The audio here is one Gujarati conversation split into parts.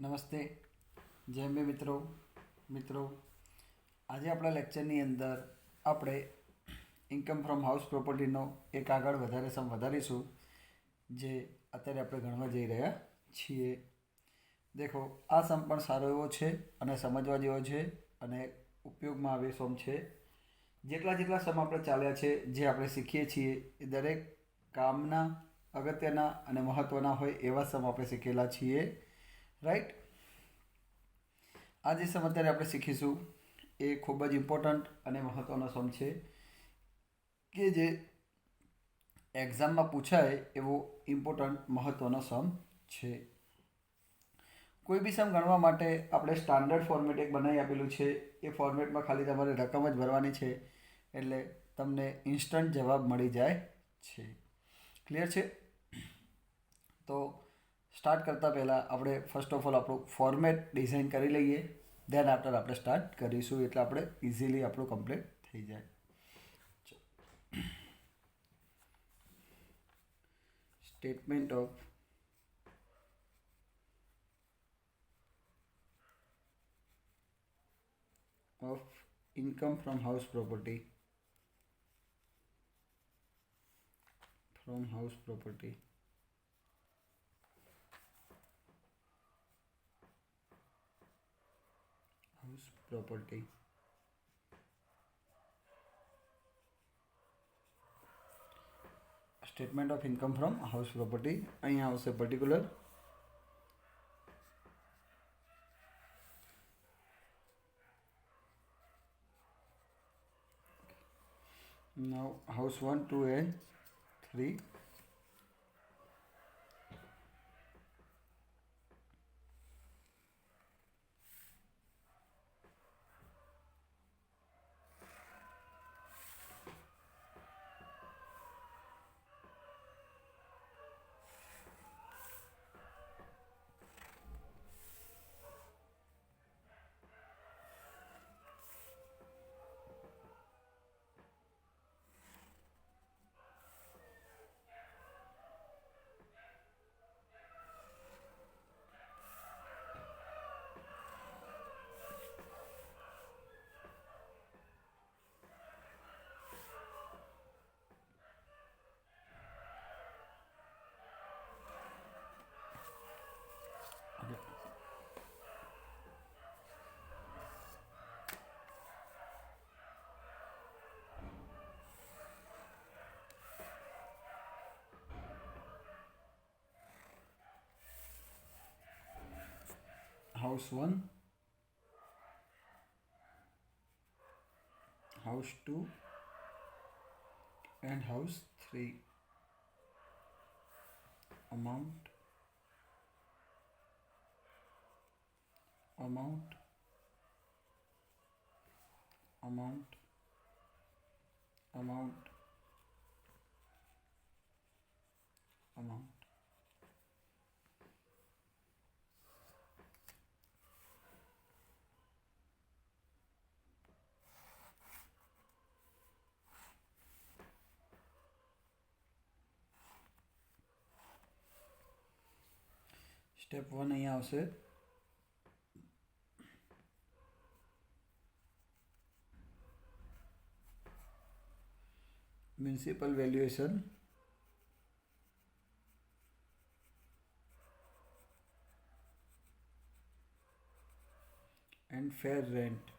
નમસ્તે. જય મે મિત્રો આજે આપણા લેક્ચરની અંદર આપણે ઇન્કમ ફ્રોમ હાઉસ પ્રોપર્ટીનો એક આગળ વધારીશું જે અત્યારે આપણે ગણવા જઈ રહ્યા છીએ. દેખો, આ સમ પણ સારો એવો છે અને સમજવા જેવો છે અને ઉપયોગમાં આવે સમ છે. જેટલા સમ આપણે ચાલ્યા છે, જે આપણે શીખીએ છીએ, એ દરેક કામના, અગત્યના અને મહત્ત્વના હોય એવા સમ આપણે શીખેલા છીએ. રાઈટ. આ જે સમ અત્યારે આપણે શીખીશું એ ખૂબ જ ઇમ્પોર્ટન્ટ અને મહત્ત્વનો સમ છે કે જે એક્ઝામમાં પૂછાય એવો ઇમ્પોર્ટન્ટ મહત્ત્વનો સમ છે. કોઈ બી સમ ગણવા માટે આપણે સ્ટાન્ડર્ડ ફોર્મેટ એક બનાવી આપેલું છે. એ ફોર્મેટમાં ખાલી તમારે રકમ જ ભરવાની છે, એટલે તમને ઇન્સ્ટન્ટ જવાબ મળી જાય છે. ક્લિયર છે? તો સ્ટાર્ટ કરતાં પહેલાં આપણે ફર્સ્ટ ઓફ ઓલ આપણું ફોર્મેટ ડિઝાઇન કરી લઈએ. દેન આફ્ટર આપણે સ્ટાર્ટ કરીશું, એટલે આપણે ઇઝીલી આપણું કમ્પ્લીટ થઈ જાય. Statement of income from house property. House property statement of income from house property. અહીંયા આવશે particular. Now house 1, 2 and 3. House 1, house 2 and house 3. Amount amount amount amount amount step 1 અહીંયા આવશે. Municipal valuation and fair rent.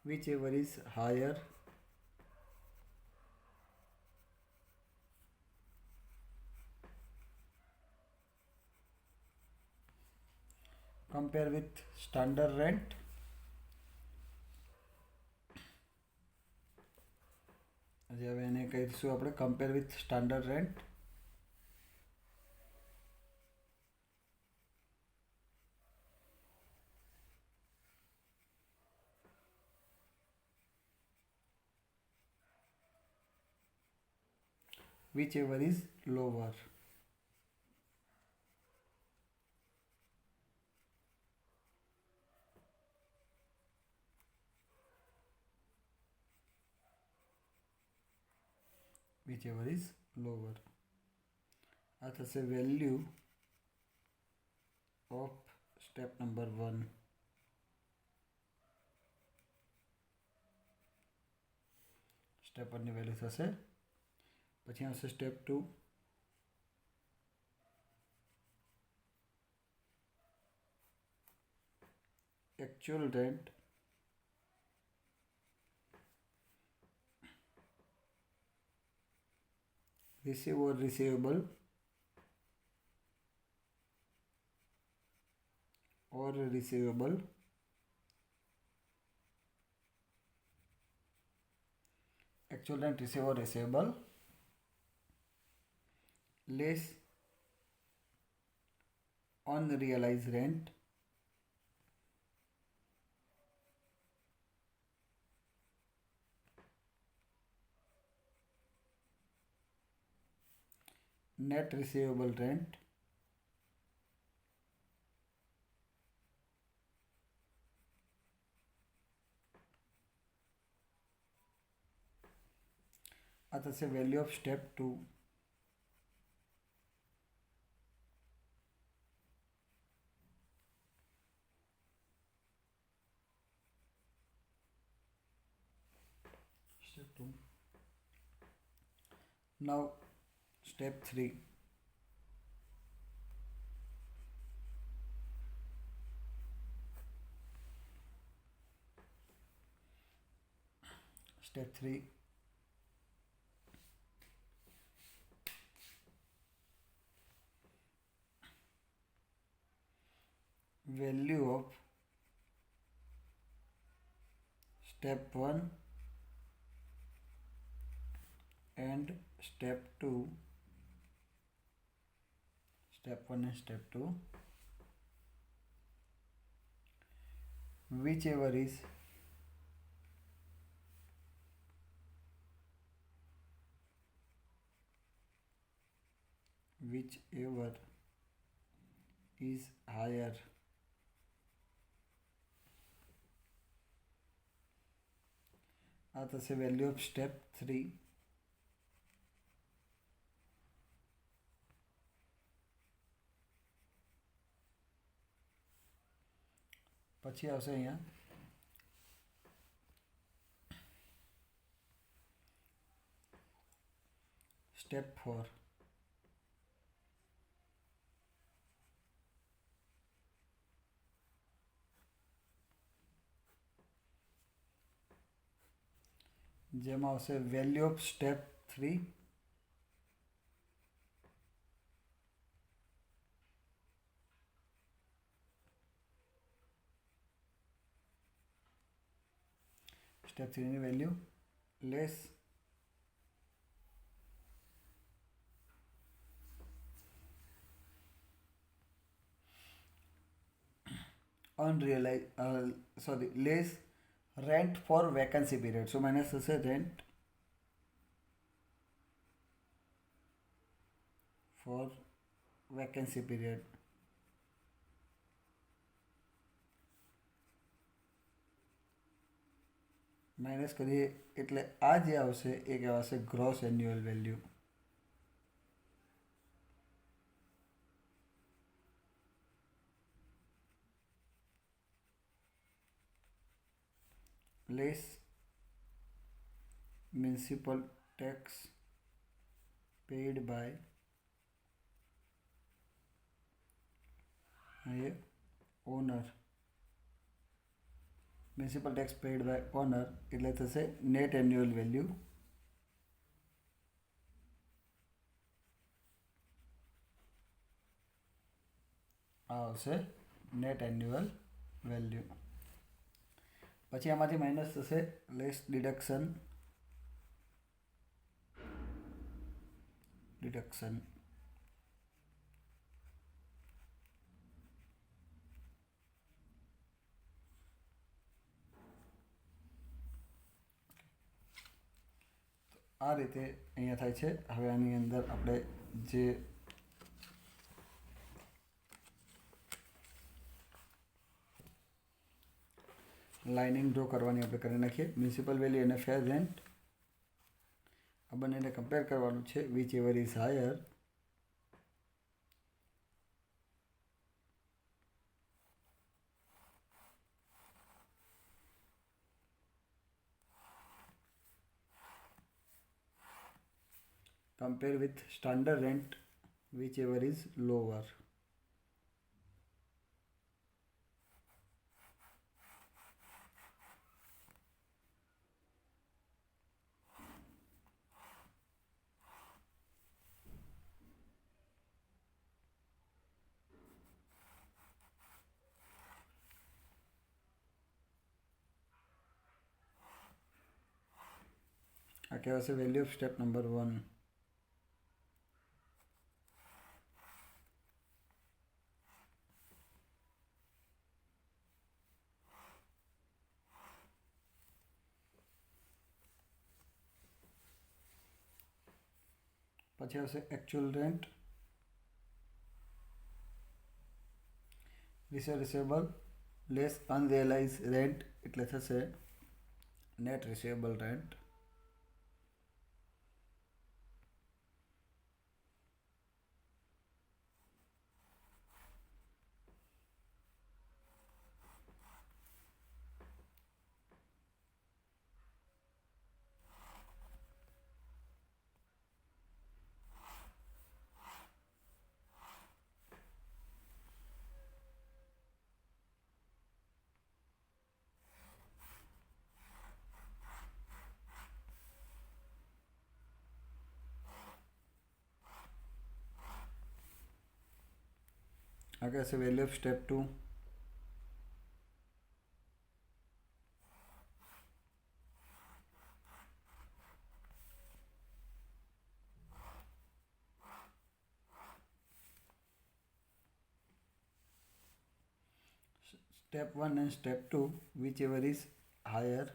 Whichever is higher compare with standard rent. હવે એને કહીશું આપણે compare with standard rent. whichever is lower. whichever is lower. આ થશે value of step number 1. Step 1ની વેલ્યુ થશે. પછી આવશે step 2. actual rent receive or receivable or receivable actual rent receive or receivable less unrealized rent net receivable rent આ થશે value of step 2. Step 2. Now step 3. Step 3. Value of step 1 and step 2. Step 1 and step 2. Whichever is higher આ થશે વેલ્યુ ઓફ સ્ટેપ 3. પછી આવશે અહીંયા સ્ટેપ 4. જેમાં આવશે વેલ્યુ ઓફ સ્ટેપ 3 સ્ટેપ 3ની value less less rent for vacancy period. So minus થશે rent for vacancy period. Minus કરીએ એટલે આ જે આવશે એ કહેવાશે gross annual value. less municipal tax paid by owner. municipal tax paid by owner એટલે થશે net annual value. આ આવશે net annual value. પછી આમાંથી માઇનસ થશે લેસ ડિડક્શન આ રીતે અહીંયા થાય છે. હવે આની અંદર આપણે જે લાઇનિંગ ડ્રો કરવાની આપણે કરી નાખીએ. મ્યુનિસિપલ વેલ્યુ અને ફેર રેન્ટ આ બંનેને કમ્પેર કરવાનું છે. Which ever is higher compare with standard rent, whichever is lower. Okay, what's the value of step number 1? પછી આવશે actual rent, receivable less unrealized rent એટલે થશે net receivable rent. Okay, so value of step 2. Step 1 and step 2, whichever is higher.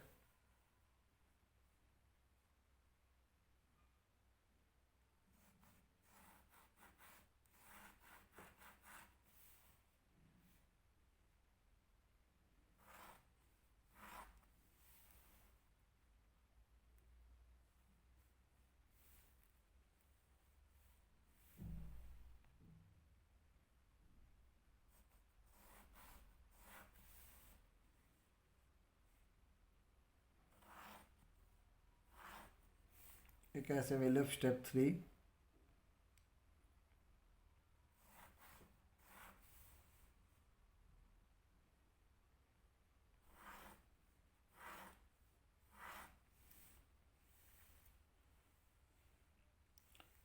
Okay, as a value of step 3.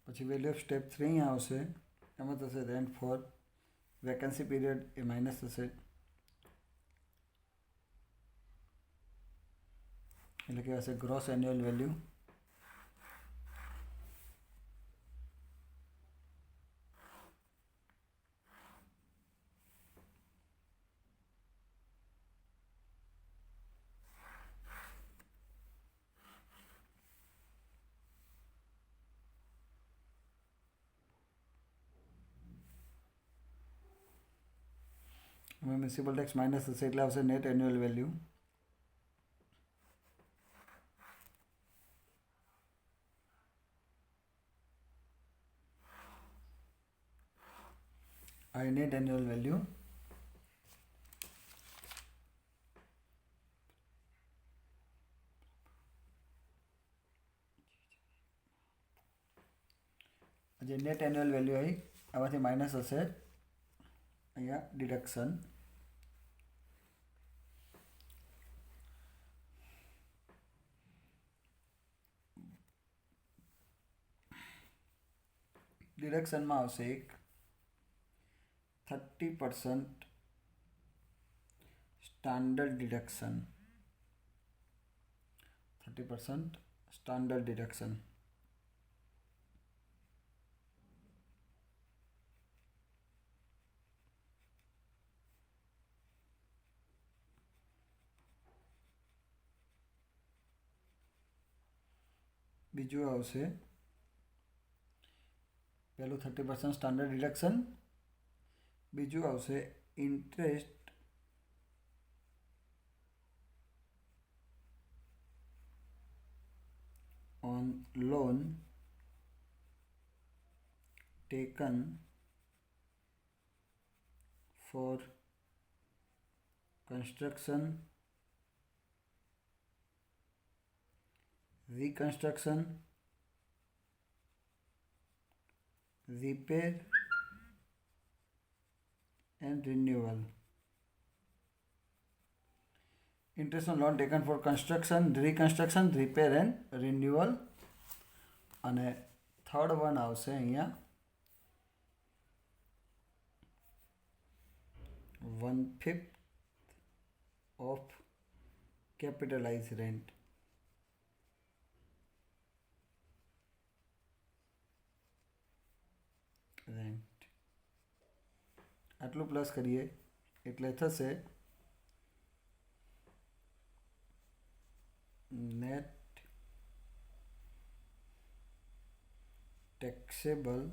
પછી વેલ્યુ ઓફ સ્ટેપ 3 અહીંયા આવશે, એમાં થશે રેન્ટ ફોર વેકન્સી પીરિયડ એ માઇનસ થશે, એટલે કે હશે gross annual value. Municipal tax minus થશે એટલે આવશે નેટ એન્યુઅલ વેલ્યુ. આ નેટ એન્યુઅલ વેલ્યુ. જે નેટ એન્યુઅલ વેલ્યુ આવી આમાંથી માઇનસ હશે અહીંયા ડિડક્શન. ડિડક્શનમાં આવશે એક 30% સ્ટાન્ડર્ડ ડિડક્શન. 30% standard deduction. બીજું આવશે પહેલું 30% સ્ટાન્ડર્ડ ડિડક્શન. બીજું આવશે interest on loan taken for construction, reconstruction repair and renewal. Interest on loan taken for construction, reconstruction, repair and renewal. અને થર્ડ વન આવશે અહીંયા 1/5 of capitalized rent. આટલું પ્લસ કરીએ એટલે થશે net taxable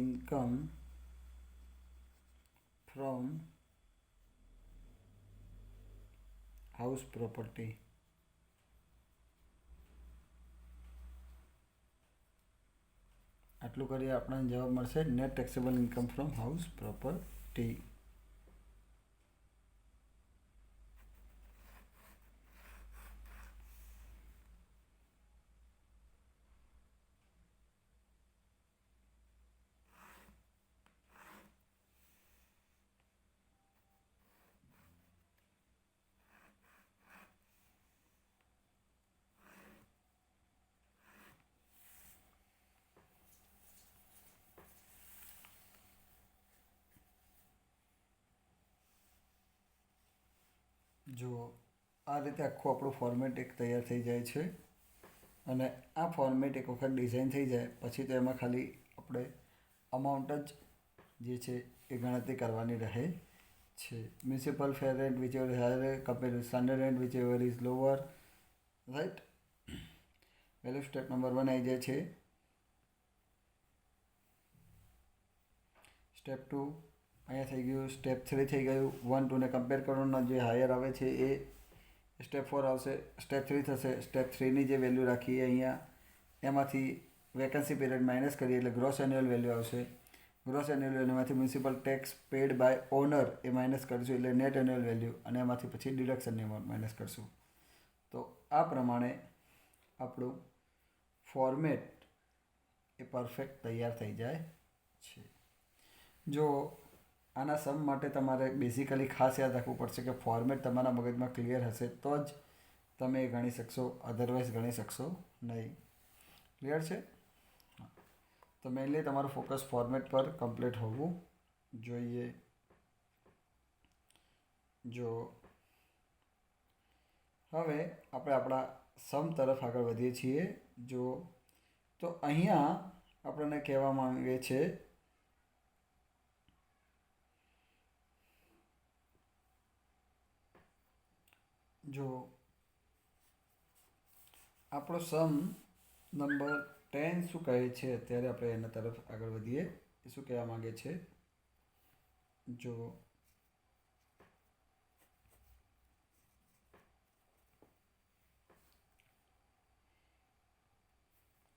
income from house property. આટલું કરીએ આપણને જવાબ મળશે net taxable income from house property. જો આ રીતે આખું આપણું ફોર્મેટ એક તૈયાર થઈ જાય છે અને આ ફોર્મેટ એક વખત ડિઝાઇન થઈ જાય પછી તો એમાં ખાલી આપણે અમાઉન્ટ જ જે છે એ ગણતરી કરવાની રહે છે. Municipal fair rent which ever higher compare standard rent which ever is lower, right. Value step number 1 આવી જાય છે. સ્ટેપ 2 અહીંયા થઈ ગયું. સ્ટેપ 3 થઈ ગયું. 1 2 ને કમ્પેર કરવાનો જે હાયર આવે છે એ સ્ટેપ 4 આવશે. સ્ટેપ 3 થશે. સ્ટેપ 3ની જે વેલ્યુ રાખીએ અહીંયા એમાંથી વેકન્સી પીરિયડ માઇનસ કરીએ એટલે ગ્રોસ એન્યુઅલ વેલ્યુ આવશે. ગ્રોસ એન્યુઅલ વેલ્યુમાંથી municipal tax paid by owner એ માઇનસ કરીશું એટલે નેટ એન્યુઅલ વેલ્યુ અને એમાંથી પછી ડિડક્શનની અમાઉન્ટ માઇનસ કરશું. તો આ પ્રમાણે આપણું ફોર્મેટ એ પરફેક્ટ તૈયાર થઈ જાય છે. જો આના સમ માટે તમારે બેઝિકલી ખાસ યાદ રાખવું પડશે કે ફોર્મેટ તમારા મગજમાં ક્લિયર હશે તો જ તમે એ ગણી શકશો, અધરવાઇઝ ગણી શકશો નહીં. ક્લિયર છે? તો મેઇનલી તમારું ફોકસ ફોર્મેટ પર કમ્પ્લીટ હોવું જોઈએ. જો હવે આપણે આપણા સમ તરફ આગળ વધીએ છીએ. જો તો અહીંયા આપણને કહેવા માંગે છે જો આપણો સમ નંબર 10 શું કહે છે અત્યારે આપણે એના તરફ આગળ વધીએ. એ શું કહેવા માંગે છે? જો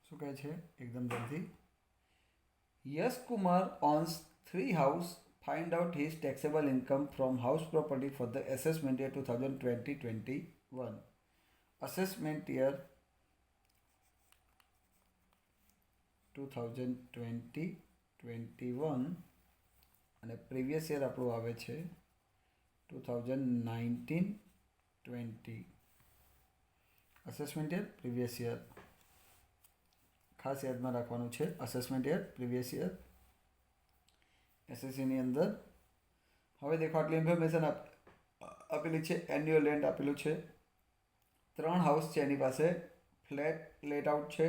શું કહે છે એકદમ જલ્દી. યશ Kumar owns 3 house. Find out his taxable income from house property for the assessment year 2020-21. Assessment year 2020-21 અને પ્રીવિયસ યર આપણું આવે છે 2019-20. અસેસમેન્ટ યર પ્રીવિયસ યર ખાસ યાદમાં રાખવાનું છે. અસેસમેન્ટ યર પ્રીવિયસ યર એસએસસીની અંદર. હવે દેખો આટલી ઇન્ફોર્મેશન આપેલી છે. એન્યુઅલ રેન્ટ આપેલું છે. 3 હાઉસ છે એની પાસે. ફ્લેટ લેટ આઉટ છે.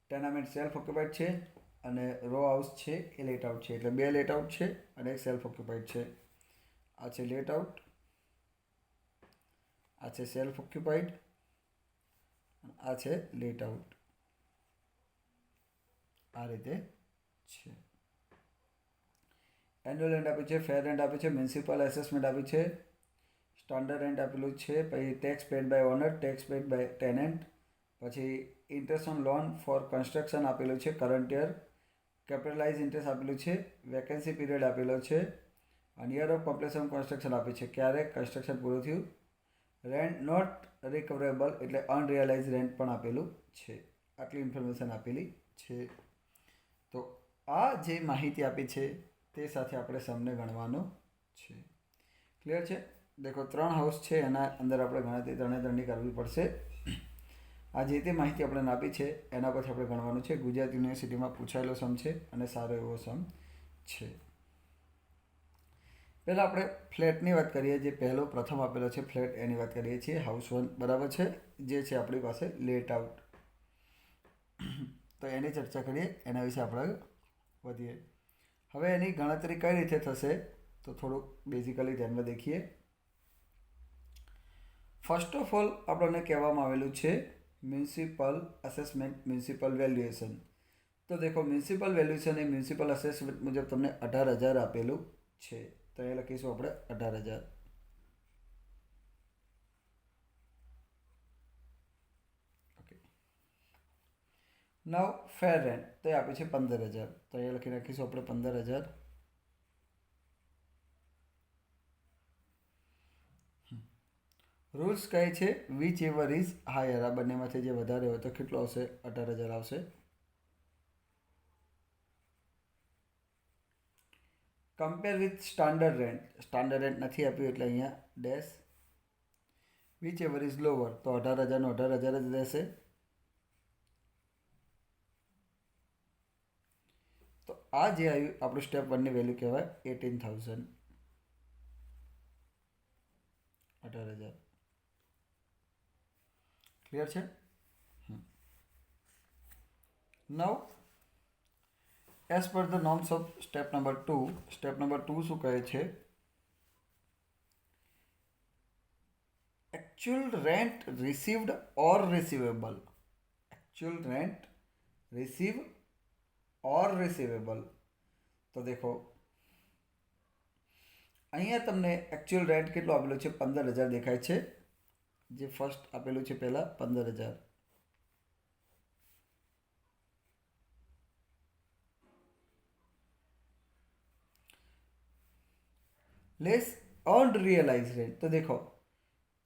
ટેનામેન્ટ સેલ્ફ ઓક્યુપાઈડ છે અને રો હાઉસ છે એ લેટ આઉટ છે. એટલે 2 લેટ આઉટ છે અને એક સેલ્ફ ઓક્યુપાઈડ છે. આ છે લેટ આઉટ, આ છે સેલ્ફ ઓક્યુપાઈડ, આ છે લેટ આઉટ. આ રીતે છે. એન્યુઅલ રેન્ટ આપ્યું છે, ફેર રેન્ટ આપ્યું છે, મ્યુનિસિપલ એસેસમેન્ટ આપ્યું છે, સ્ટાન્ડર્ડ રેન્ટ આપેલું છે, પછી tax paid by owner, tax paid by tenant, પછી interest on loan for construction આપેલું છે કરંટ યર, કેપિટલાઇઝ ઇન્ટરેસ્ટ આપેલું છે, વેકેન્સી પીરિયડ આપેલો છે અને યર ઓફ કમ્પ્લીશન કન્સ્ટ્રક્શન આપ્યું છે ક્યારે કન્સ્ટ્રક્શન પૂરું થયું, રેન્ટ નોટ રિકવરેબલ એટલે અનરિયલાઇઝ રેન્ટ પણ આપેલું છે. આટલી ઇન્ફોર્મેશન આપેલી છે. તો આ જે માહિતી આપી છે તે સાથે આપણે સમને ગણવાનો છે. ક્લિયર છે? દેખો 3 હાઉસ છે, એના અંદર આપણે ગણતરી ત્રણની કરવી પડશે. આ જે તે માહિતી આપણે આપી છે એના પછી આપણે ગણવાનું છે. ગુજરાત યુનિવર્સિટીમાં પૂછાયેલો સમ છે અને સારો એવો સમ છે. પહેલાં આપણે ફ્લેટની વાત કરીએ. જે પ્રથમ આપેલો છે ફ્લેટ, એની વાત કરીએ છીએ. હાઉસ 1 બરાબર છે, જે છે આપણી પાસે લેટ આઉટ. તો એની ચર્ચા કરીએ, એના વિશે આપણે વધીએ. હવે એની ગણતરી કઈ રીતે થશે તો થોડુંક બેઝિકલી ધ્યાનમાં દેખીએ. ફર્સ્ટ ઓફ ઓલ આપણને કહેવામાં આવેલું છે મ્યુનિસિપલ અસેસમેન્ટ, મ્યુનિસિપલ વેલ્યુએશન. તો દેખો મ્યુનિસિપલ વેલ્યુએશન એ મ્યુનિસિપલ અસેસમેન્ટ મુજબ તમને 18,000 આપેલું છે. તો એ લખીશું આપણે 18,000. ઓકે. નાવ ફેર રેન્ટ તો એ આપે છે 15,000. તો એ લખી નાખીશું આપણે 15,000. રૂલ્સ કહે છે વિચ એવર ઇઝ હાયર. આ બંનેમાંથી જે વધારે હોય તો કેટલો આવશે? 18,000 આવશે. Compare with standard rent. Standard rent નથી આપ્યું એટલે અહીંયા dash. Which ever is lower તો 18,000 નો 18,000 જ રહેશે. તો આ જે આવ્યું આપણું સ્ટેપ 1 ની વેલ્યુ કહેવાય 18,000. 18,000. ક્લિયર છે? Now as per the norms of step number 2. Step number 2 શું કહે છે? actual rent received or receivable. actual rent receive or receivable. તો દેખો અહીંયા તમને એકચ્યુઅલ રેન્ટ કેટલો આપેલો છે? 15,000 દેખાય છે. જે ફર્સ્ટ આપેલું છે પહેલાં 15,000. Less unrealised rent. તો દેખો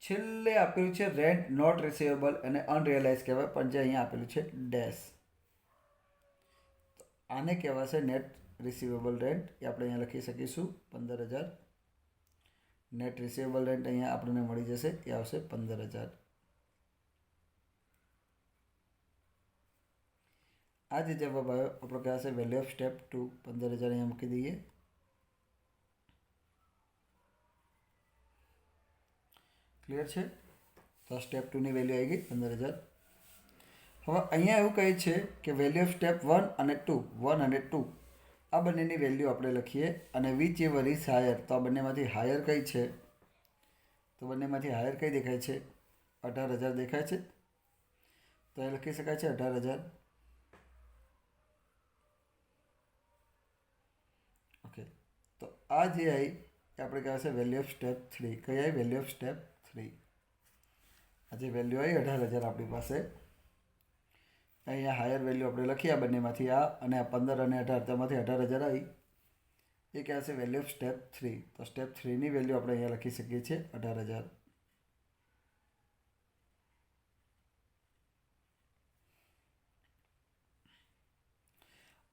છેલ્લે આપેલું છે રેન્ટ નોટ રિસીવેબલ અને અનરિયલાઇઝ કહેવાય, પણ જે અહીંયા આપેલું છે ડેશ. આને કહેવાશે નેટ રિસીવેબલ રેન્ટ. એ આપણે અહીંયા લખી શકીશું 15,000. નેટ રિસીવેબલ રેન્ટ અહીંયા આપણને મળી જશે, એ આવશે 15,000. આ જે જવાબ આવ્યો આપણો કહેવાશે વેલ્યુ ઓફ સ્ટેપ 2. 15,000 અહીંયા મૂકી દઈએ. ક્લિયર છે? તો સ્ટેપ 2 ની વેલ્યુ આવી ગઈ 15,000. હવે અહીંયા એવું કહે છે કે વેલ્યુ ઓફ સ્ટેપ 1 અને 2, 1 અને 2 આ બંનેની વેલ્યુ આપણે લખીએ. અને વિચ એવર ઇઝ હાયર. તો આ બંનેમાંથી હાયર કઈ છે? તો બંનેમાંથી હાયર કઈ દેખાય છે? 18,000 દેખાય છે. તો એ લખી શકાય છે 18,000. ઓકે. તો આ જે આવી એ આપણે કહેવાશે વેલ્યુ ઓફ સ્ટેપ 3. કઈ આવી? Value of step 3. આ જે વેલ્યુ આવી 18,000 આપણી પાસે. અહીંયા હાયર વેલ્યુ આપણે લખીએ આ બંનેમાંથી, આ અને આ 15 અને 18, તેમાંથી 18,000 આવી. એ કહેવાશે વેલ્યુ ઓફ સ્ટેપ 3. તો સ્ટેપ 3 ની વેલ્યુ આપણે અહીંયા લખી શકીએ છીએ 18,000.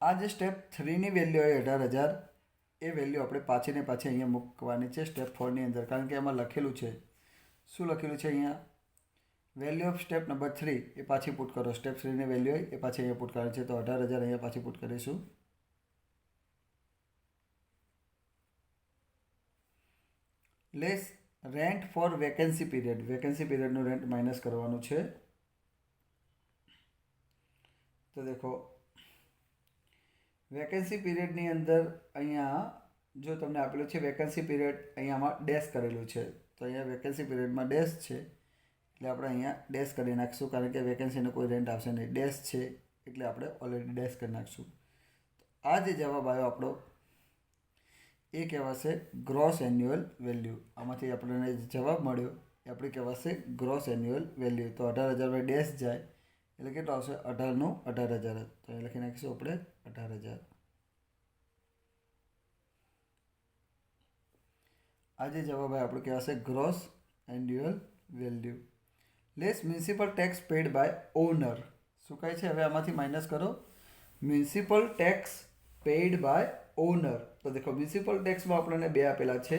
આ જે સ્ટેપ 3 ની વેલ્યુ હોય 18,000, એ વેલ્યુ આપણે પાછી ને પાછી અહીંયા મૂકવાની છે સ્ટેપ 4 ની અંદર. કારણ કે એમાં લખેલું છે, શું લખેલું છે અહીંયા? વેલ્યુ ઓફ સ્ટેપ નંબર 3 એ પાછી પુટ કરો. સ્ટેપ 3 ની વેલ્યુ હોય એ પાછી અહીંયા પુટ કરવાની છે. તો 18,000 અહીંયા પાછી પુટ કરીશું. Less rent for vacancy period. Vacancy પીરિયડનું રેન્ટ માઇનસ કરવાનું છે. તો દેખો વેકેન્સી પીરિયડની અંદર અહીંયા જો તમને આપેલું છે વેકેન્સી પીરિયડ, અહીંયામાં ડેશ કરેલું છે. તો અહીંયા વેકેન્સી પીરિયડમાં ડેશ છે એટલે આપણે અહીંયા ડેશ કરી નાખીશું. કારણ કે વેકેન્સીનો કોઈ રેન્ટ આવશે નહીં. ડેશ છે એટલે આપણે ઓલરેડી ડેશ કરી નાખીશું. આ જે જવાબ આવ્યો આપણો એ કહેવાશે ગ્રોસ એન્યુઅલ વેલ્યુ. આમાંથી આપણને જવાબ મળ્યો એ આપણે કહેવાશે ગ્રોસ એન્યુઅલ વેલ્યુ. તો 18,000 ડેશ જાય એટલે કેટલો આવશે? 18 નું 18,000. તો એ લખી નાખીશું આપણે 18,000. આ જે જવાબ આવે આપણો કહેવાશે gross annual value. Less municipal tax paid by owner. શું કહે છે? હવે આમાંથી માઇનસ કરો. Municipal tax paid by owner. તો દેખો મ્યુનિસિપલ ટેક્સમાં આપણને બે આપેલા છે,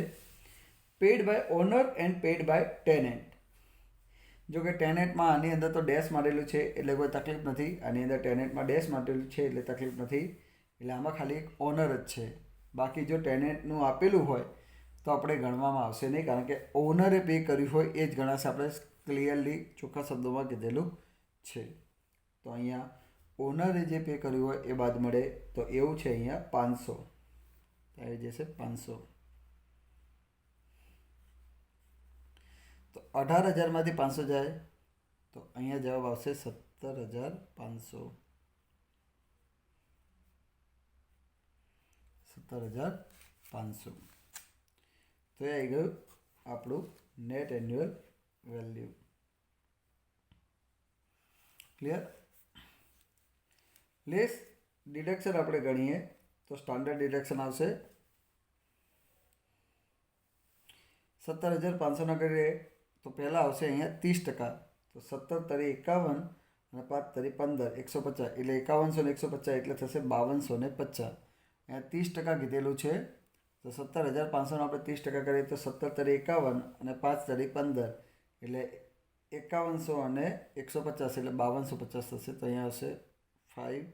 paid by owner and paid by tenant. જો કે ટેનેન્ટમાં આની અંદર તો ડેશ મારેલું છે એટલે કોઈ તકલીફ નથી, આની અંદર ટેનેન્ટમાં ડેશ મારેલું છે એટલે તકલીફ નથી, એટલે આમાં ખાલી એક ઓનર જ છે. બાકી જો ટેનેન્ટનું આપેલું હોય તો આપણે ગણવામાં આવશે નહીં, કારણ કે ઓનરે પે કર્યું હોય એ જ ગણાશે. આપણે ક્લિયરલી ચોખ્ખા શબ્દોમાં કીધેલું છે. તો અહીંયા ઓનરે જે પે કર્યું હોય એ બાદ મળે, તો એવું છે અહીંયા 500 આવી જશે 500. તો 18,000માંથી 500 જાય તો અહીંયા જવાબ આવશે 17,500. 17,500. તો એ આવી ગયું આપણું net annual value. Clear? Less deduction આપણે ગણીએ તો સ્ટાન્ડર્ડ ડિડક્શન આવશે 17,500 કરીએ તો પહેલાં આવશે અહીંયા 30%. તો 17 તરી 51 અને 5 તરી 15, 150 એટલે 5100 ને 150 એટલે થશે 5250. અહીંયા 30% કીધેલું છે, તો 17,500 આપણે 30% કરીએ તો 17 તરી 51 અને 5 તરી 15 એટલે 5100 અને 150 એટલે 5250 થશે. તો અહીંયા આવશે 5.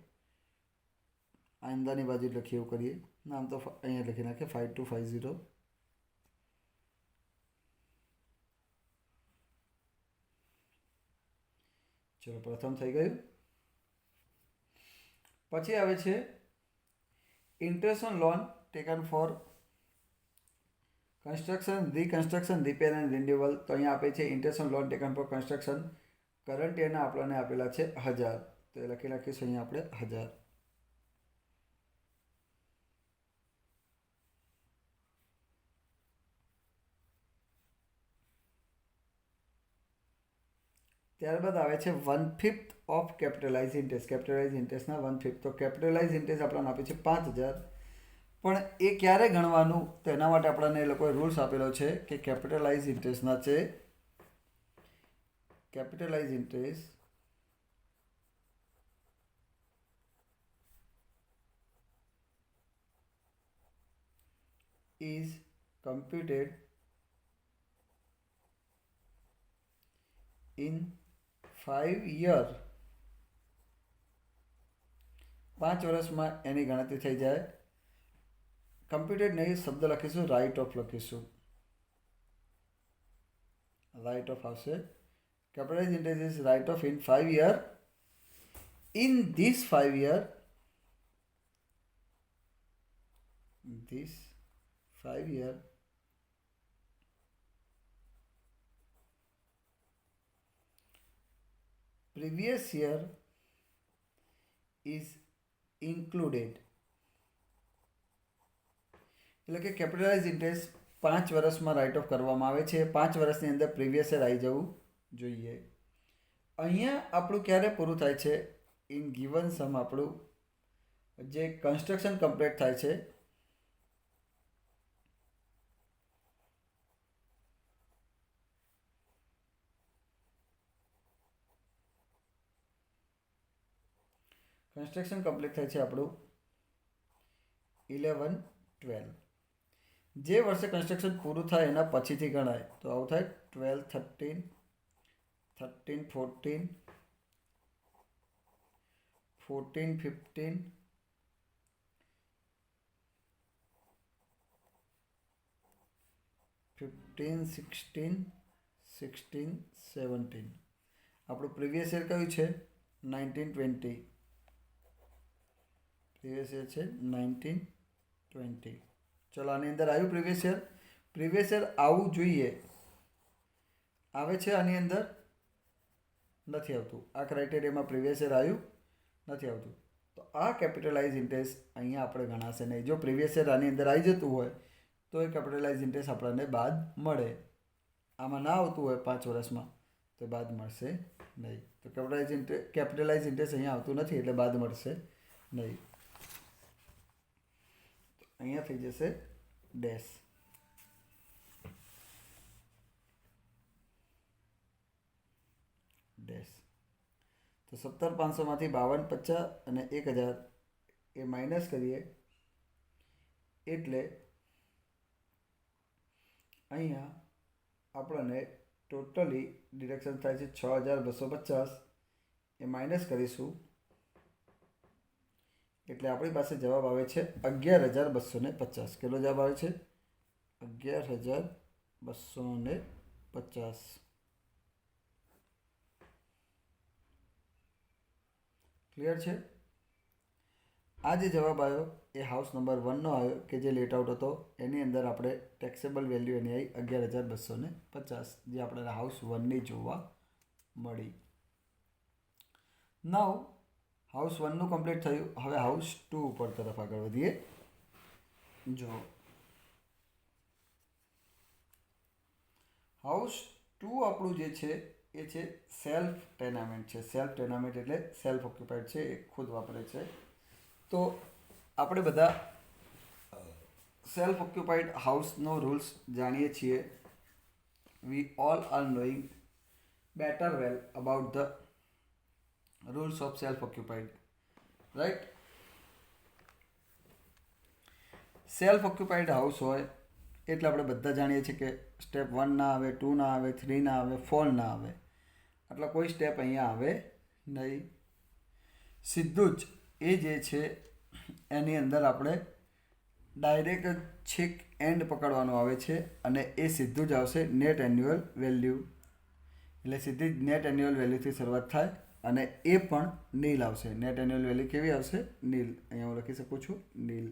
આંદાની બાજુ લખીએ એવું કરીએ, નામ તો અહીંયા લખી નાખીએ 5250. ચલો પ્રથમ થઈ ગયું. પછી આવે છે interest on loan taken for construction, reconstruction, repair and renewal. તો અહીંયા આપે છે interest on loan taken for construction. Current યરના આપણને આપેલા છે 1000, તો એ લખી નાખીશું અહીંયા આપણે 1000. ત્યારબાદ આવે છે 1/5 ઓફ કેપિટલાઇઝ ઇન્ટરેસ્ટ. કેપિટલાઇઝ ઇન્ટરેસ્ટના 1/5. તો કેપિટલાઇઝ ઇન્ટરેસ્ટ આપણને આપે છે 5,000. પણ એ ક્યારે ગણવાનું તો એના માટે આપણને એ લોકોએ રૂલ્સ આપેલો છે કે કેપિટલાઇઝ ઇન્ટરેસ્ટના છે, capitalise interest is computed in 5 year. 5 વર્ષમાં એની ગણતરી થઈ જાય. કમ્પ્યુટેડ નહીં શબ્દ લખીશું, રાઇટ ઓફ લખીશું, રાઇટ ઓફ આવશે. Capitalize interest is write off in 5 year. In this 5 year, previous year is included. એટલે કે કેપિટલાઇઝ ઇન્ટરેસ્ટ 5 વર્ષમાં રાઇટ ઓફ કરવામાં આવે છે. 5 વર્ષની અંદર પ્રીવિયસ યર આવી જવું જોઈએ. અહીંયા આપણું ક્યારે પૂરું થાય છે? ઇન ગિવન સમ આપણું જે કન્સ્ટ્રક્શન કમ્પ્લીટ થાય છે આપણું 11-12. જે વર્ષે કન્સ્ટ્રક્શન પૂરું થાય એના પછીથી ગણાય. તો આવું થાય 12-13, 13-14, 14-15, 15-16, 16-17. આપણું પ્રીવિયસ યર કયું છે? 19-20. પ્રીવિયસ યર છે 19-20. ચલો આની અંદર આવ્યું પ્રીવિયસ યર. પ્રીવિયસ યર આવવું જોઈએ, આવે છે આની અંદર? નથી આવતું. આ ક્રાઇટેરિયામાં પ્રીવિયસ યર આવ્યું નથી આવતું. તો આ કેપિટલાઇઝ ઇન્ટરેસ્ટ અહીંયા આપણે ગણાશે નહીં. જો પ્રીવિયસ યર આની અંદર આવી જતું હોય તો એ કેપિટલાઇઝ ઇન્ટરેસ્ટ આપણને બાદ મળે. આમાં ના આવતું હોય 5 વર્ષમાં તો બાદ મળશે નહીં. તો કેપિટલાઇઝ ઇન્ટરેસ્ટ અહીંયા આવતું નથી એટલે બાદ મળશે નહીં. અહીંયા થઈ જશે ડેશ. ડેશ. તો 17,500માંથી 52,50 અને 1,000 એ માઇનસ કરીએ એટલે અહીંયા આપણને ટોટલી ડિડક્શન થાય છે 6,250. એ માઇનસ કરીશું એટલે આપણી પાસે જવાબ આવે છે 11,250. કેટલો જવાબ આવે છે? 11,250. ક્લિયર છે? આ જે જવાબ આવ્યો એ હાઉસ નંબર 1નો આવ્યો કે જે લેટ આઉટ હતો. એની અંદર આપણે ટેક્સેબલ વેલ્યુ એની આવી 11,250, જે આપણે હાઉસ 1ની જોવા મળી. નાઉ હાઉસ 1નું કમ્પ્લીટ થયું. હવે હાઉસ 2 ઉપર તરફ આગળ વધીએ. જો હાઉસ 2 આપણું જે છે એ છે સેલ્ફ ટેનામેન્ટ છે. સેલ્ફ ટેનામેન્ટ એટલે સેલ્ફ ઓક્યુપાઈડ છે, એ ખુદ વાપરે છે. તો આપણે બધા સેલ્ફ ઓક્યુપાઈડ હાઉસનો રૂલ્સ જાણીએ છીએ. We all are knowing better well about the rules of self occupied, right? Self occupied house હોય એટલે આપણે બધા જાણીએ છીએ કે સ્ટેપ 1 ના આવે, 2 ના આવે, 3 ના આવે, 4 ના આવે. એટલે કોઈ સ્ટેપ અહીંયા આવે નહીં. સીધું જ એ જે છે એની અંદર આપણે ડાયરેક્ટ છેક એન્ડ પકડવાનું આવે છે અને એ સીધું જ આવશે નેટ એન્યુઅલ વેલ્યુ. એટલે સીધી જ નેટ એન્યુઅલ વેલ્યુથી શરૂઆત થાય અને એ પણ નીલ આવશે. નેટ એન્યુઅલ વેલ્યુ કેવી આવશે? નીલ. અહીંયા હું લખી શકું છું નીલ.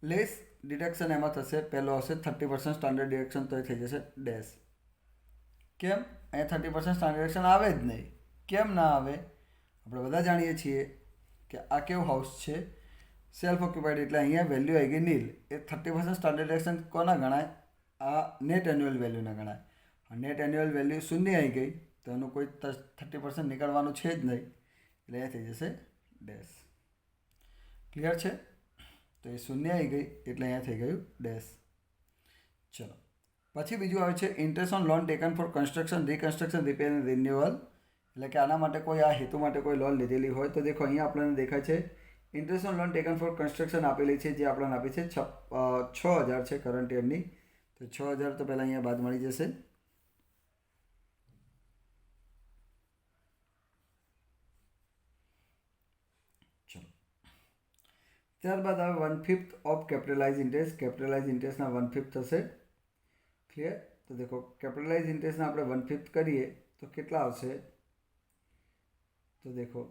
લેસ ડિડક્શન એમાં થશે. પહેલો આવશે 30% સ્ટાન્ડર્ડ ડિડક્શન, તો એ થઈ જશે ડેશ. કેમ? અહીંયા 30% સ્ટાન્ડર્ડ ડિડક્શન આવે જ નહીં. કેમ ના આવે? આપણે બધા જાણીએ છીએ કે આ કેવું હાઉસ છે? Self occupied. એટલે અહીંયા વેલ્યુ આવી ગઈ નીલ. એ 30% સ્ટાન્ડર્ડ ડિડક્શન કોના ગણાય? આ નેટ એન્યુઅલ વેલ્યુના ગણાય. નેટ એન્યુઅલ વેલ્યુ શૂન્ય આવી ગઈ તો એનું કોઈ 30% નીકળવાનું છે જ નહીં. એટલે એ થઈ જશે ડેશ. ક્લિયર છે? તો એ શૂન્ય આવી ગઈ એટલે અહીંયા થઈ ગયું ડેશ. ચલો પછી બીજું આવે છે interest on loan taken for construction, reconstruction, repair and renewal. એટલે કે આના માટે કોઈ આ હેતુ માટે કોઈ લોન લીધેલી હોય તો દેખો અહીંયા આપણને દેખાય છે interest on loan taken for construction આપેલી છે, જે આપણને આપી છે 6,000 છે કરંટ યરની. તો 6,000 તો પહેલાં અહીંયા બાદ મળી જશે. ચલો ત્યારબાદ આવે 1/5 ઓફ કેપિટલાઇઝ ઇન્ટરેસ્ટ. કેપિટલાઇઝ ઇન્ટરેસ્ટના 1/5 થશે. ક્લિયર? તો દેખો કેપિટલાઇઝ ઇન્ટરેસ્ટના આપણે 1/5 કરીએ તો કેટલા આવશે? તો દેખો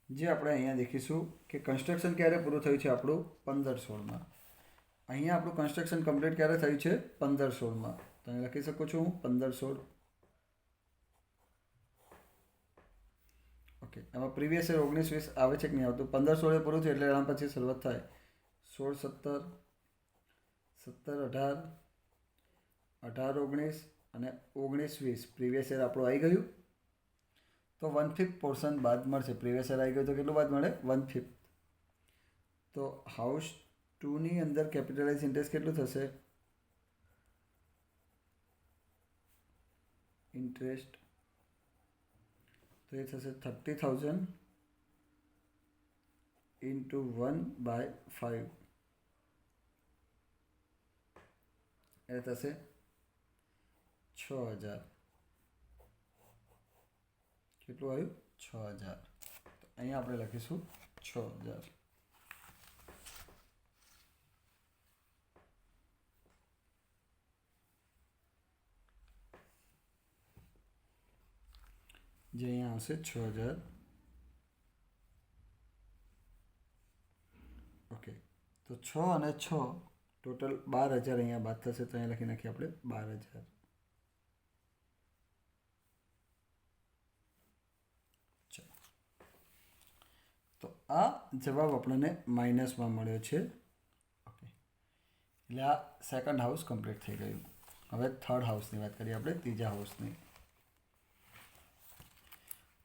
જે આપણે અહીંયા દેખીશું કે કન્સ્ટ્રક્શન ક્યારે પૂરું થયું છે આપણું? 15/16માં. અહીંયા આપણું કન્સ્ટ્રક્શન કમ્પ્લીટ ક્યારે થયું છે? 15/16માં. તો અહીં લખી શકું છું હું 15/16. ઓકે. એમાં પ્રીવિયસ યર 19-20 આવે છે કે નહીં આવતું? 15/16 પૂરું થયું એટલે એના પછી શરૂઆત થાય 16-17, 17-18, 18-19 અને 19-20. પ્રીવિયસ યર આપણું આવી ગયું તો 1/5 પોર્શન બાદ મળશે. પ્રીવિયસ યર આવી ગયું તો કેટલું બાદ મળે? 1/5. તો હાઉસ 2ની અંદર કેપિટલાઇઝ ઇન્ટરેસ્ટ કેટલું થશે? ઇન્ટરેસ્ટ તો એ થશે 30,000 into 1/5. એ થશે 6,000. કેટલું આવ્યું? 6,000. તો અહીંયા આપણે લખીશું 6,000. જે અહીંયા આવશે 6,000. ઓકે. તો 6 અને 6 ટોટલ 12,000 અહીંયા બાદ થશે. તો અહીંયા લખી નાખીએ આપણે 12,000. તો આ જવાબ આપણને માઇનસમાં મળ્યો છે. ઓકે. એટલે આ સેકન્ડ હાઉસ કમ્પ્લીટ થઈ ગયું. હવે થર્ડ હાઉસની વાત કરીએ આપણે, ત્રીજા હાઉસની.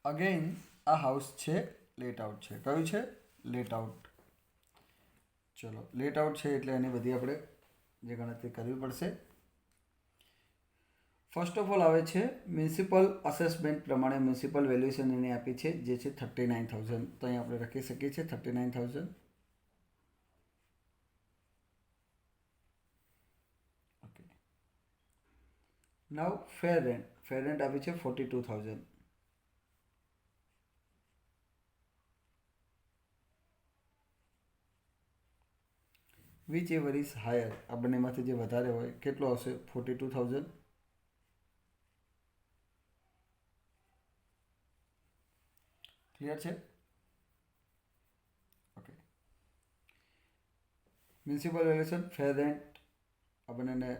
અગેઇન આ હાઉસ છે લેટ આઉટ છે. કયું છે? Let out. ચલો લેટ આઉટ છે એટલે એની બધી આપણે જે ગણતરી કરવી પડશે. ફર્સ્ટ ઓફ ઓલ આવે છે મ્યુનિસિપલ અસેસમેન્ટ પ્રમાણે મ્યુનિસિપલ વેલ્યુએશન એને આપી છે જે છે 39,000. તો અહીં આપણે લખી શકીએ છીએ 39,000. ઓકે. નાવ ફેર રેન્ટ આપી છે 42,000. વિચ એવર ઇઝ હાયર, આ બંનેમાંથી જે વધારે હોય કેટલો આવશે 42,000. ક્લિયર છે? ઓકે. મ્યુનિસિપલ વેલ્યુએશન ફેર રેન્ટ આ બંનેને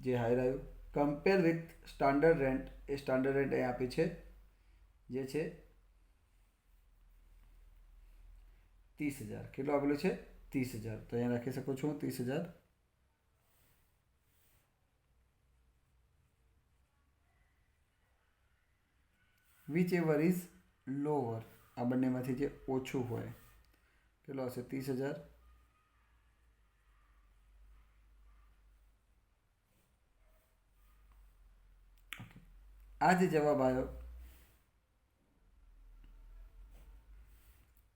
જે હાયર આવ્યું. Compare with standard rent, A standard rent અહીં આપી છે જે છે 30,000. કેટલું આપેલું છે 30,000. તો અહીંયા રાખી શકું છું 30,000. વિચ એવર ઇઝ લોઅર, આ બંનેમાંથી જે ઓછું હોય કેટલો હશે 30,000. આ જે જવાબ આવ્યો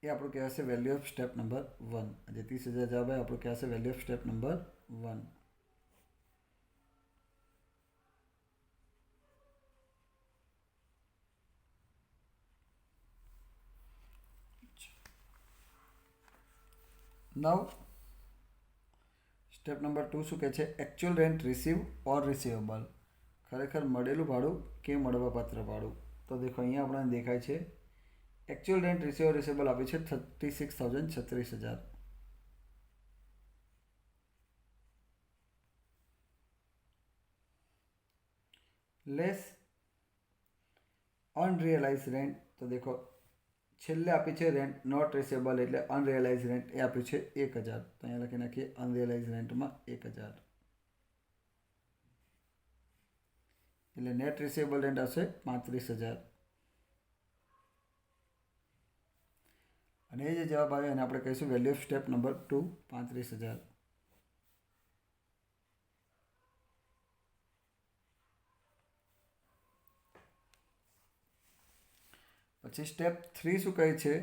એ આપણું કહેવાશે વેલ્યુ ઓફ સ્ટેપ નંબર 1. જે 30,000 જવાબ આવ્યો આપણું કહેવાશે value of step number 1. Now step number 2 શું કહે છે? એકચ્યુઅલ રેન્ટ રિસીવ ઓર રિસીવેબલ, ખરેખર મળેલું ભાડું કે મળવાપાત્ર ભાડું. તો દેખો અહીંયા આપણને દેખાય છે એકચ્યુઅલ રેન્ટ રિસીવ ઓર રિસીવેબલ આપી છે 36,000 36,000. લેસ અનરિયલાઇઝ રેન્ટ, તો દેખો છેલ્લે આપી છે રેન્ટ નોટ રિસીવેબલ એટલે અનરિયલાઇઝ રેન્ટ એ આપ્યું છે 1,000. તો અહીંયા લખી નાખીએ અનરિયલાઇઝ રેન્ટમાં 1,000 એટલે નેટ રિસીવેબલ રેન્ટ આવશે 35,000. અને એ જે જવાબ આવ્યો એને આપણે કહીશું વેલ્યુ ઓફ સ્ટેપ નંબર 2 35,000. પછી સ્ટેપ 3 શું કહે છે?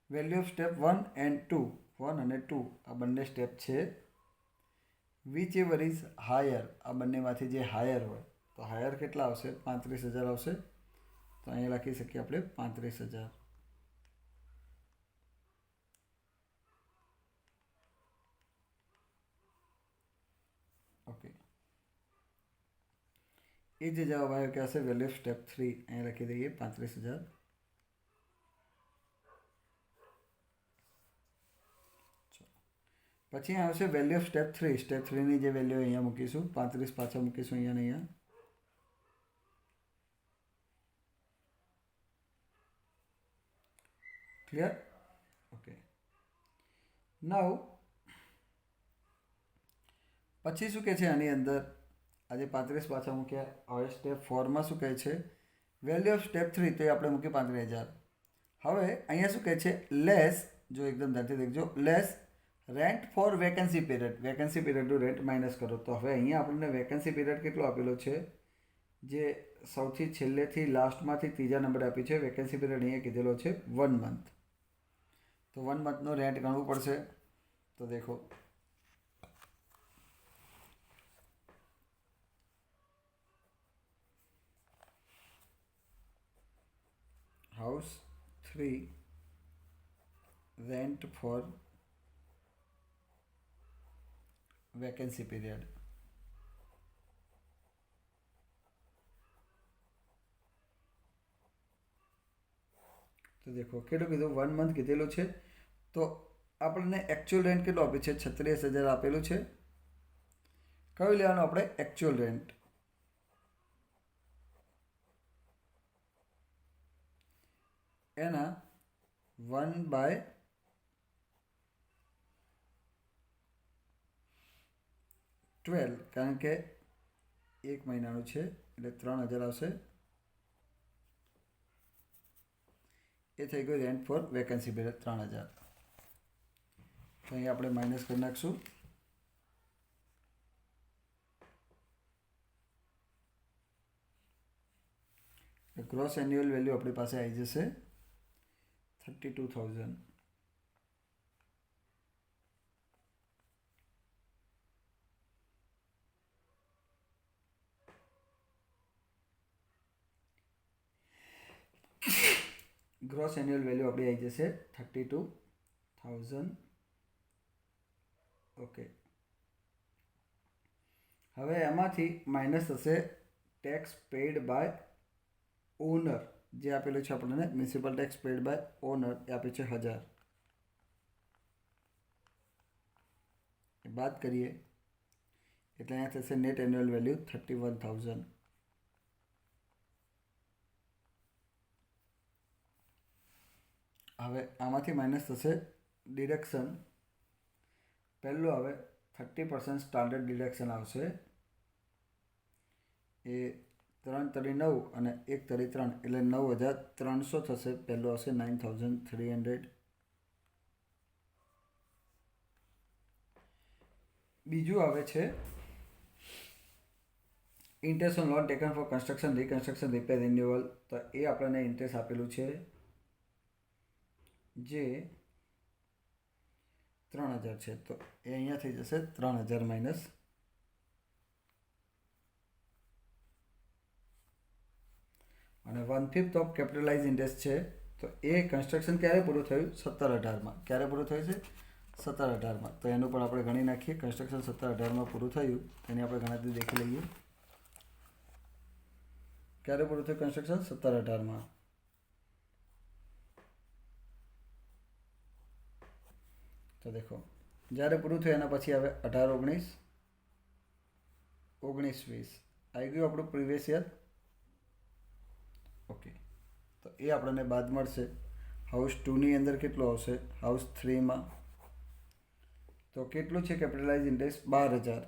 વેલ્યુ ઓફ સ્ટેપ 1 એન્ડ 2, 1 અને 2 આ બંને સ્ટેપ છે. વિચ એવર ઇઝ હાયર, આ બંનેમાંથી જે હાયર હોય તો હાયર કેટલા આવશે 35,000 આવશે. તો અહીંયા લખી શકીએ આપણે 35,000. ઓકે. એ જે જવાબ આવ્યો કે હશે વેલ્યુ ઓફ સ્ટેપ 3, અહીંયા લખી દઈએ 35,000. પછી આવશે વેલ્યુ ઓફ સ્ટેપ 3. સ્ટેપ 3ની જે વેલ્યુ અહીંયા મૂકીશું 35 પાછા મૂકીશું અહીંયા ને અહીંયા. ક્લિયર? ઓકે. નાઉ પછી શું કહે છે આની અંદર આજે 35 પાછા મૂક્યા. હવે સ્ટેપ 4માં શું કહે છે? વેલ્યુ ઓફ સ્ટેપ 3 તો એ આપણે મૂકી 35,000. હવે અહીંયા શું કહે છે? લેસ, જો એકદમ ધ્યાનથી દેખજો, less rent for vacancy period, vacancy પીરિયડનું રેન્ટ માઇનસ કરો. તો હવે અહીંયા આપણને વેકેન્સી પીરિયડ કેટલો આપેલો છે? જે સૌથી છેલ્લેથી લાસ્ટમાંથી ત્રીજા નંબરે આપી છે વેકેન્સી પીરિયડ અહીંયા કીધેલો છે 1 મંથ. તો 1 મંથનો રેન્ટ ગણવું પડશે. તો દેખો house 3 rent for vacancy period. તો દેખો કેટલું કીધું 1 મંથ કીધેલું છે. તો આપણને એકચ્યુઅલ રેન્ટ કેટલો આપ્યું છે? 36,000 આપેલું છે. કયું લેવાનું આપણે? Actual rent. એના 1/12, કારણ કે 1 મહિનાનું છે એટલે 3,000 આવશે. એ થઈ ગયું રેન્ટ ફોર વેકેન્સી પીરિયડ 3,000. તો અહીં આપણે માઇનસ કરી નાખશું. ગ્રોસ એન્યુઅલ વેલ્યુ આપણી પાસે આવી જશે 32,000. ગ્રોસ એન્યુઅલ વેલ્યુ આપણી આવી જશે 32,000. ઓકે, હવે એમાંથી માઇનસ થશે ટેક્સ પેડ બાય ઓનર, જે આપેલું છે આપણને municipal tax paid by owner એ આપે છે 1000. એ બાદ કરીએ એટલે અહીંયા થશે નેટ એન્યુઅલ વેલ્યુ 31,000. હવે આમાંથી માઇનસ થશે ડિડક્શન. પહેલું હવે 30% સ્ટાન્ડર્ડ ડિડક્શન આવશે. એ 3 તરી 9 અને 1 તરી 3 એટલે 9,300 થશે. પહેલું આવશે 9,300. બીજું આવે છે interest on loan taken for construction, reconstruction, repair, renewal. તો એ આપણને ઇન્ટરેસ્ટ આપેલું છે જે 3,000 છે. તો એ અહીંયા થઈ જશે 3,000 માઇનસ. અને 1/5 ઓફ કેપિટલાઇઝ ઇન્ટરેસ્ટ છે. તો એ કન્સ્ટ્રક્શન ક્યારે પૂરું થયું? 17-18માં. ક્યારે પૂરું થયું છે? 17-18માં. તો એનું પણ આપણે ગણી નાખીએ. કન્સ્ટ્રક્શન 17-18માં પૂરું થયું તેની આપણે ગણતરી દેખી લઈએ. ક્યારે પૂરું થયું કન્સ્ટ્રક્શન? 17-18માં. તો દેખો, જ્યારે પૂરું થયું એના પછી આવે 18-19, 19-20 આવી ગયું આપણું પ્રીવિયસ યર. ઓકે, તો એ આપણને બાદ મળશે. હાઉસ 2ની અંદર કેટલું આવશે? હાઉસ 3માં તો કેટલું છે કેપિટલાઇઝ ઇન્ટરેસ્ટ? 12,000.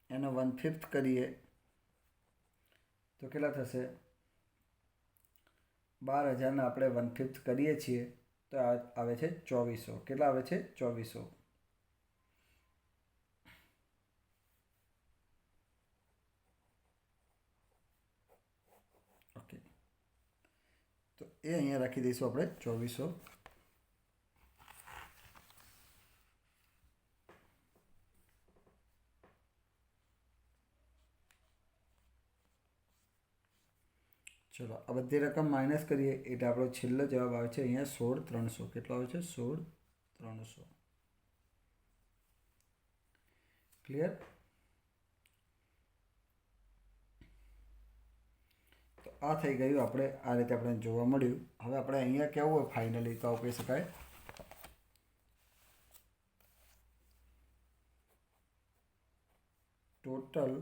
એનો 1/5 કરીએ તો કેટલા થશે? 12,000 આપણે 1/5 કરીએ છીએ તો આવે છે 2,400. કેટલા આવે છે? 2,400. ઓકે, તો એ અહીંયા રાખી દઈશું આપણે 2,400. ચલો, આ બધી રકમ માઇનસ કરીએ એટલે આપણો છેલ્લો જવાબ આવે છે અહીંયા 16,300. કેટલો આવે છે? 16,300. ક્લિયર? તો આ થઈ ગયું. આપણે આ રીતે આપણે જોવા મળ્યું. હવે આપણે અહીંયા કેવું હોય ફાઇનલી તો આવું કહી શકાય total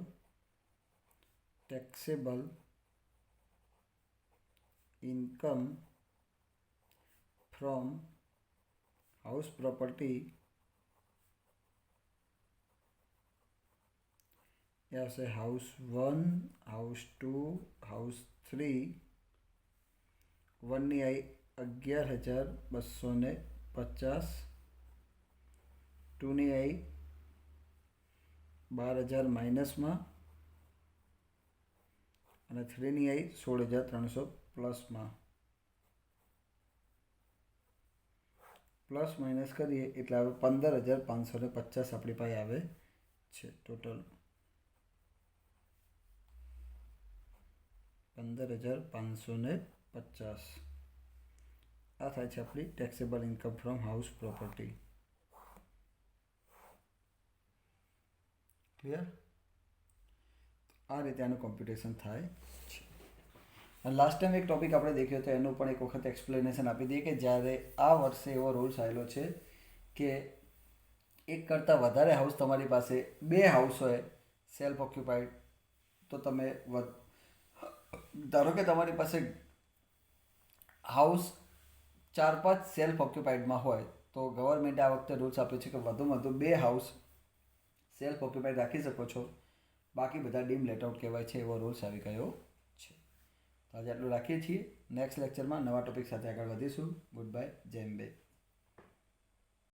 taxable income from house property ऐसे हाउस 1, हाउस 2, हाउस 3. 1ની आई 11,250, 2ની आई 12,000 માઇનસમાં અને 3ની आई 16,300 પ્લસમાં. પ્લસ માઇનસ કરીએ એટલે હવે 15,550 આપણી પાસે આવે છે ટોટલ. 15,550 આ થાય છે આપણી taxable income from house property. Clear? આ રીતે આનું કોમ્પ્યુટેશન થાય છે. અને લાસ્ટ ટાઈમ એક ટોપિક આપણે દેખ્યો હતો એનું પણ એક વખત એક્સપ્લેનેશન આપી દઈએ કે જ્યારે આ વર્ષે એવો રૂલ્સ આવેલો છે કે એક કરતાં વધારે હાઉસ તમારી પાસે 2 હાઉસ હોય સેલ્ફ ઓક્યુપાઈડ તો તમે ધારો કે તમારી પાસે હાઉસ 4-5 સેલ્ફ ઓક્યુપાઈડમાં હોય તો ગવર્મેન્ટે આ વખતે રૂલ્સ આપ્યો છે કે વધુમાં વધુ 2 હાઉસ સેલ્ફ ઓક્યુપાઈડ રાખી શકો છો. બાકી બધા ડીમ લેટ આઉટ કહેવાય છે એવો રૂલ્સ આવી ગયો છે. તો આજે આટલું રાખીએ છીએ. નેક્સ્ટ લેક્ચરમાં નવા ટોપિક સાથે આગળ વધીશું. Good bye. જય અંબે.